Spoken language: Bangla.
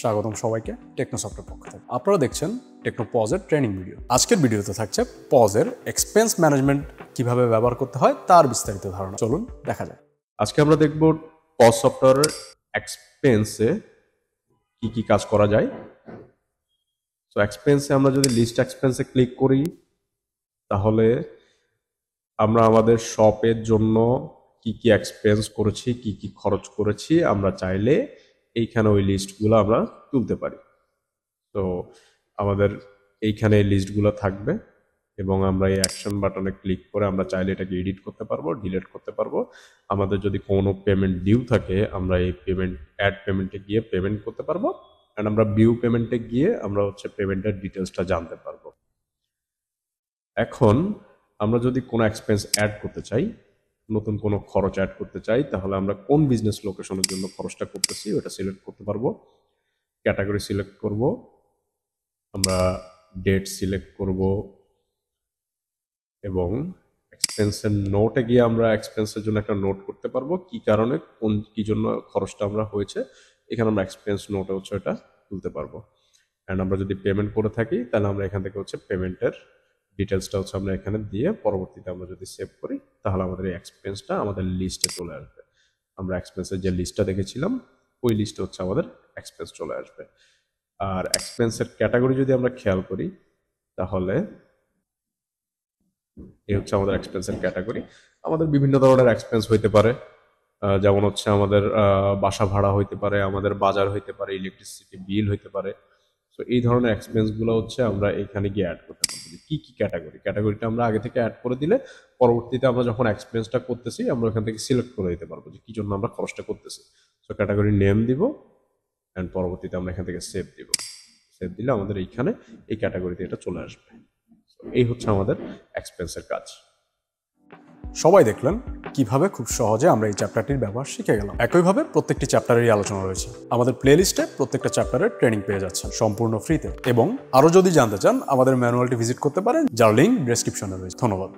স্বাগতম সবাইকে টেকনোসফটের পক্ষ থেকে। আপনারা দেখছেন টেকনো পজের ট্রেনিং ভিডিও। আজকের ভিডিওতে থাকছে পজের এক্সপেন্স ম্যানেজমেন্ট কিভাবে ব্যবহার করতে হয় তার বিস্তারিত ধারণা। চলুন দেখা যাক। আজকে আমরা দেখব পজ সফটওয়্যারের এক্সপেন্সে কি কাজ করা যায়। সো এক্সপেন্সে আমরা যদি লিস্ট এক্সপেন্সে ক্লিক করি তাহলে আমরা আমাদের শপের জন্য কি এক্সপেন্স করেছি, কি খরচ করেছি আমরা চাইলে এইখানে ওই লিস্টগুলো আমরা তুলতে পারি। তো আমাদের এইখানে এই লিস্টগুলো থাকবে এবং আমরা এই অ্যাকশন বাটনে ক্লিক করে আমরা চাইলে এটাকে এডিট করতে পারবো, ডিলিট করতে পারবো। আমাদের যদি কোনো পেমেন্ট ডিউ থাকে আমরা এই অ্যাড পেমেন্টে গিয়ে পেমেন্ট করতে পারবো, অ্যান্ড আমরা ভিউ পেমেন্টে গিয়ে আমরা পেমেন্টের ডিটেলসটা জানতে পারবো। এখন আমরা যদি কোনো এক্সপেন্স অ্যাড করতে চাই, নতুন কোনো খরচ অ্যাড করতে চাই, তাহলে আমরা কোন বিজনেস লোকেশনের জন্য খরচটা করতেছি ওটা সিলেক্ট করতে পারবো। ক্যাটাগরি সিলেক্ট করব, আমরা ডেট সিলেক্ট করব এবং এক্সপেন্সের নোটে গিয়ে আমরা এক্সপেন্সের জন্য একটা নোট করতে পারবো, কি কারণে কি জন্য খরচটা আমরা হয়েছে। এখানে আমরা এক্সপেন্স নোটে এটা তুলতে পারবো। অ্যান্ড আমরা যদি পেমেন্ট করে থাকি তাহলে আমরা এখান থেকে পেমেন্টের ডিটেলসটা আমরা এখানে দিয়ে পরবর্তীতে আমরা যদি সেভ করি তাহলে আমাদের এই এক্সপেন্সটা আমাদের লিস্টে চলে আসবে। আমরা এক্সপেন্সের যে লিস্টটা দেখেছিলাম ওই লিস্টে আমাদের এক্সপেন্স চলে আসবে। আর এক্সপেন্সের ক্যাটাগরি যদি আমরা খেয়াল করি তাহলে এই আমাদের এক্সপেন্সের ক্যাটাগরি। আমাদের বিভিন্ন ধরনের এক্সপেন্স হইতে পারে, যেমন আমাদের বাসা ভাড়া হইতে পারে, আমাদের বাজার হইতে পারে, ইলেকট্রিসিটি বিল হইতে পারে। তো এই ধরনের এক্সপেন্সগুলো আমরা এখানে গিয়ে অ্যাড করতে পারবো। কি ক্যাটাগরিটা আমরা আগে থেকে অ্যাড করে দিলে পরবর্তীতে আমরা যখন এক্সপেন্সটা করতেছি আমরা ওখান থেকে সিলেক্ট করে দিতে পারবো যে কি জন্য আমরা খরচটা করতেছি। সো ক্যাটাগরি নেম দিব অ্যান্ড পরবর্তীতে আমরা এখান থেকে সেভ দিব। সেভ দিলে আমাদের এইখানে এই ক্যাটাগরিতে এটা চলে আসবে। এই আমাদের এক্সপেন্সের কাজ। সবাই দেখলেন কিভাবে খুব সহজে আমরা এই চ্যাপ্টারটির ব্যবহার শিখে গেলাম। একইভাবে প্রত্যেকটি চ্যাপ্টারেরই আলোচনা রয়েছে। আমাদের প্লেলিস্টে প্রত্যেকটা চ্যাপ্টারের ট্রেনিং পেয়ে যাচ্ছেন সম্পূর্ণ ফ্রিতে। এবং আরও যদি জানতে চান আমাদের ম্যানুয়ালটি ভিজিট করতে পারেন, যার লিঙ্ক ডেসক্রিপশনে রয়েছে। ধন্যবাদ।